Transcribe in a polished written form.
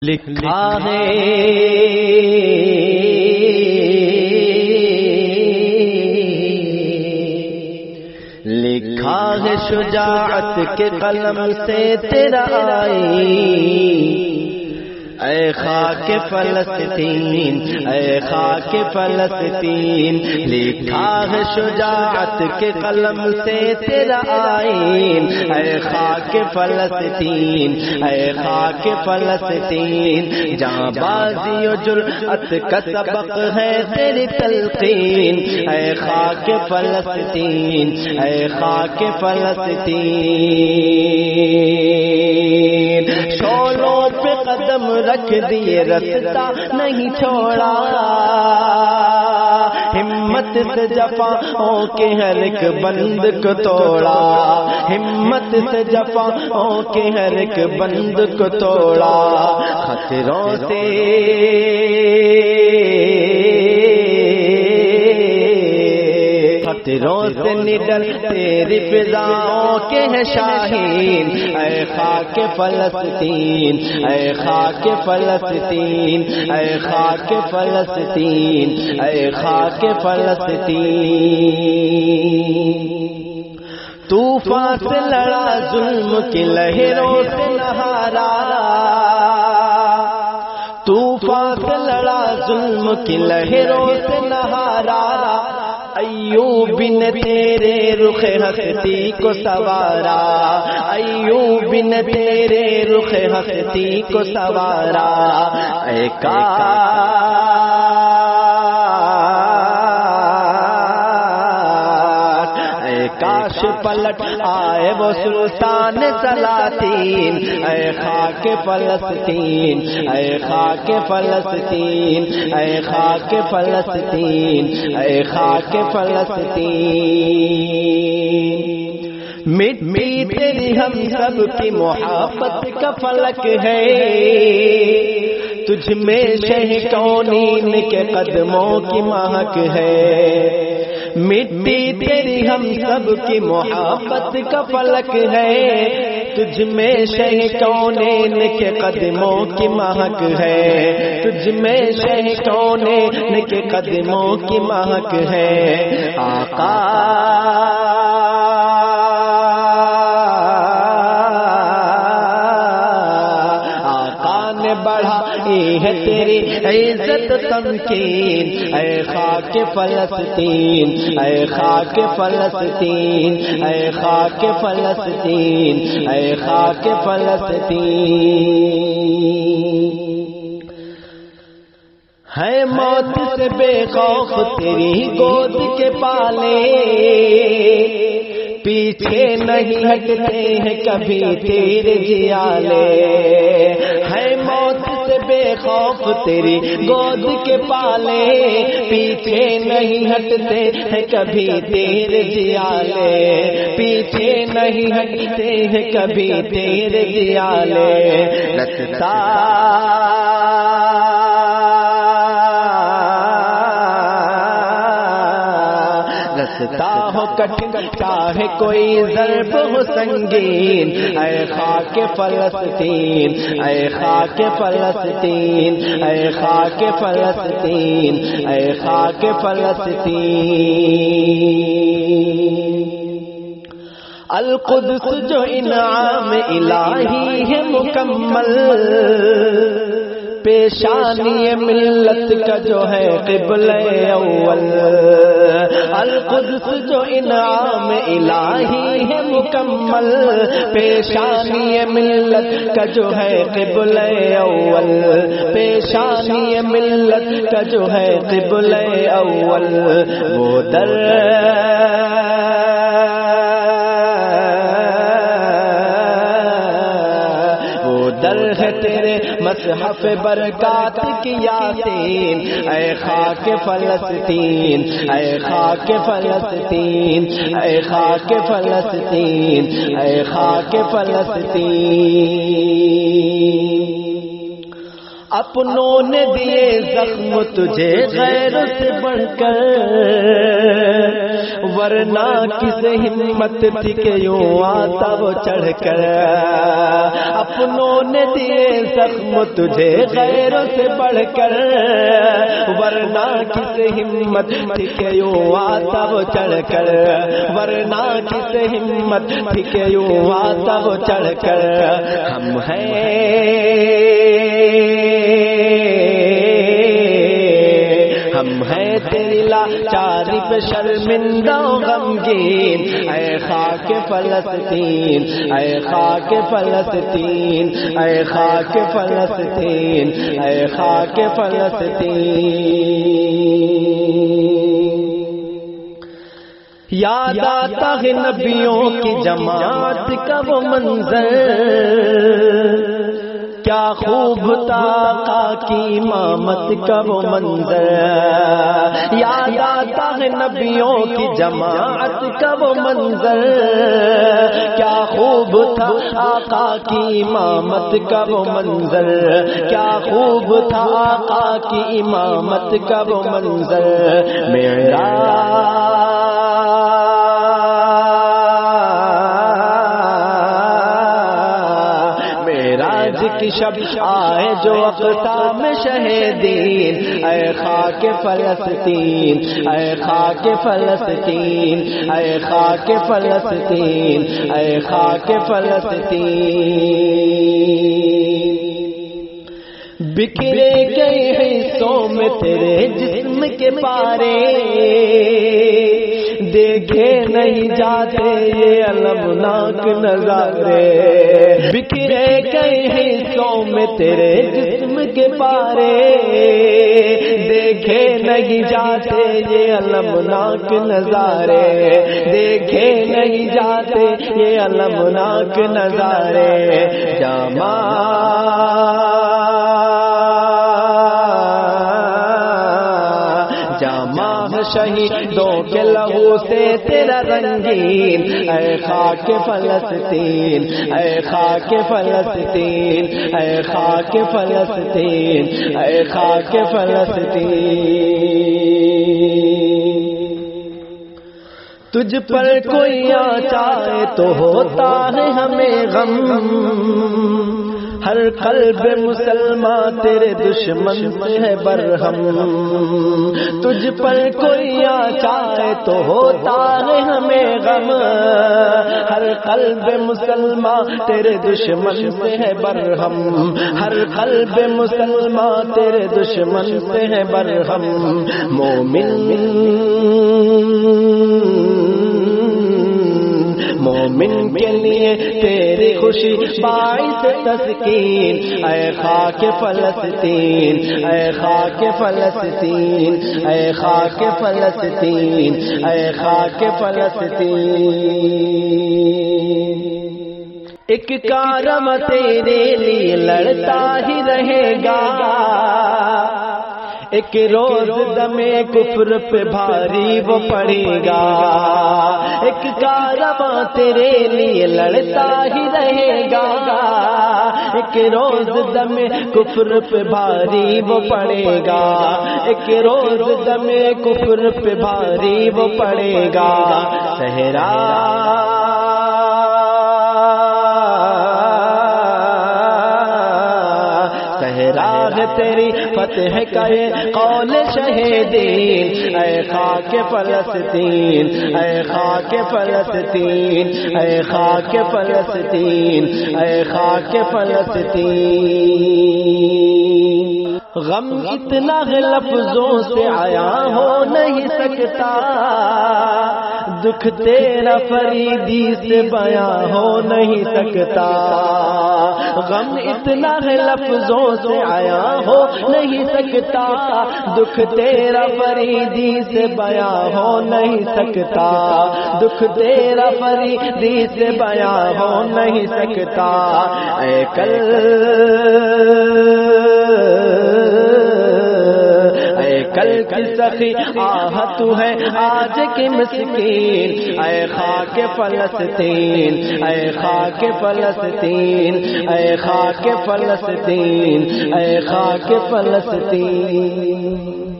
لکھا ہے لکھا ہے شجاعت کے قلم سے تیرا آئی، اے خاک فلسطین، اے خاک فلسطین، لکھا ہے شجاعت کے قلم سے تیرا آئین، اے خاک فلسطین، اے خاک فلسطین، جہاں بازی و جرأت کا سبق ہے تیری تلقین، اے خاک فلسطین، اے خاک فلسطین، شولوں پہ قدم رکھ دیے رستہ نہیں چھوڑا، ہمت سے جفاؤں کے ہر ایک بند کو توڑا، ہمت سے جفاؤں کے ہر ایک بند کو توڑا، خطروں سے خطروں سے نڈر تیری فضاؤں کے ہیں شاہین، اے خاک فلسطین، اے خاک فلسطین، اے خاک فلسطین، اے خاک فلسطین، طوفان سے لڑا ظلم کی لہروں سے نہارا، طوفان سے لڑا ظلم کی لہروں سے نہارا، ایوب نے تیرے رخ ہستی کو سوارا، ایوب نے تیرے رخ ہستی کو سوارا، اے کاش پلٹ آئے وہ سلطان سلاطین، اے خاک فلسطین، اے خاک فلسطین، اے خاک فلسطین، اے خاک فلسطین، مٹی تیری ہم سب کی محبت کا فلک ہے، تجھ میں شہ کونین کے قدموں کی مہک ہے، مٹی تیری ہم سب کی محبت کا فلک ہے، تجھ میں شہ کونین کے قدموں کی مہک ہے، تجھ میں شہ کونین کے قدموں کی مہک ہے، آقا بڑھائی ہے تیری عزت تمکین، اے خاک فلسطین، اے خاک فلسطین، اے خاک فلسطین، اے خاک فلسطین، ہے موت سے بے خوف تیری گود کے پالے، پیچھے نہیں ہٹتے ہیں کبھی تیرے جیالے، ہے موت سے بے خوف تیری گود کے پالے، پیچھے نہیں ہٹتے ہیں کبھی تیرے جیالے، پیچھے نہیں ہٹتے ہیں کبھی تیرے جیالے، رستا رستا ہو کٹھن چاہے کوئی ضرب ہو سنگین، اے خاک فلسطین، اے خاک فلسطین، اے خاک فلسطین، اے خاک فلسطین، القدس جو انعام الہی ہے مکمل، پیشانی ملت کا جو ہے قبلہ اول، القدس جو انعام الہی ہے مکمل، پیشانی ملت کا جو ہے قبلہ اول، پیشانی ملت کا جو ہے قبلہ اول، وہ در ہے تیرے مصحف برکات کی یاسین، اے خاک فلسطین، اے خاک فلسطین، اے خاک فلسطین، اے خاک فلسطین، اپنوں نے دیے زخم تجھے غیر سے بڑھ کر، ورنہ کس ہمت تھی کہ یوں آتا وہ چڑھ کر۔ اپنوں نے دیے زخم تجھے غیر سے بڑھ کر، ورنہ کس ہمت تھی کہ یوں آتا وہ چڑھ کر، ورنہ کس ہمت تھی کہ یوں آتا وہ چڑھ کر۔ ہم ہیں تیری لاچاری پہ شرمندہ و غمگین، اے خاک فلسطین، اے خاک فلسطین، اے خاک فلسطین، اے خاک فلسطین۔ یاد آتا ہے نبیوں کی جماعت کا وہ منظر، کیا خوب تھا آقا کی امامت کا وہ منظر۔ یاد آتا ہے نبیوں کی جماعت کا وہ منظر، کیا خوب تھا آقا کی امامت کا وہ منظر، کیا خوب تھا آقا کی امامت کا وہ منظر۔ معراج کی شب آئے جو اقصی میں شہیدین، اے خاک فلسطین، اے خاک فلسطین، اے خاک فلسطین، اے خاک فلسطین۔ بکھرے گئے حصوں میں تیرے جسم کے پارے، دیکھے نہیں جاتے یہ المناک نظارے۔ بکھرے گئے حصوں میں تیرے جسم کے پارے، دیکھے نہیں جاتے یہ المناک نظارے، دیکھے نہیں جاتے یہ المناک نظارے۔ جامع شہیدوں کے لہو سے تیرا رنگین، اے خاک فلسطین، اے خاک فلسطین، اے خاک فلسطین، اے خاک فلسطین۔ تجھ پر کوئی آ چاہے تو ہوتا ہے ہمیں غم، ہر قلب مسلمان تیرے دشمن سے ہے برہم۔ تجھ پر کوئی آ چاہے تو ہوتا ہے ہمیں غم، ہر قلب مسلمان تیرے دشمن سے ہے برہم، ہر قلب مسلمان تیرے دشمن سے ہے برہم۔ مومن کے لیے تیری خوشی باعث تسکین، اے خاک فلسطین، اے خاک فلسطین، اے خاک فلسطین، اے خاک فلسطین۔ ایک کارواں تیرے لیے لڑتا ہی رہے گا، ایک روز دمے کفر پہ بھاری وہ پڑے گا۔ ایک کارواں تیرے لیے لڑتا ہی رہے گا، ایک روز دمے کفر پہ بھاری وہ پڑے گا، ایک روز دمے کفر پہ بھاری وہ پڑے گا۔ صحرا تیری فتح کا یہ قول شہیدین، اے خاک فلسطین، اے خاک فلسطین، اے خاک فلسطین، اے خاک فلسطین۔ غم اتنا ہے لفظوں سے عیاں ہو نہیں سکتا، دکھ تیرا فریدی سے بیاں ہو نہیں سکتا۔ غم اتنا ہے لفظوں سے عیاں ہو نہیں سکتا، دکھ تیرا فریدی سے بیاں ہو نہیں سکتا، دکھ تیرا فریدی سے بیاں ہو نہیں سکتا۔ اے کل کی سخی آہ تو ہے آج کی مسکین، اے خاک فلسطین، اے خاک فلسطین، اے خاک فلسطین، اے خاک فلسطین۔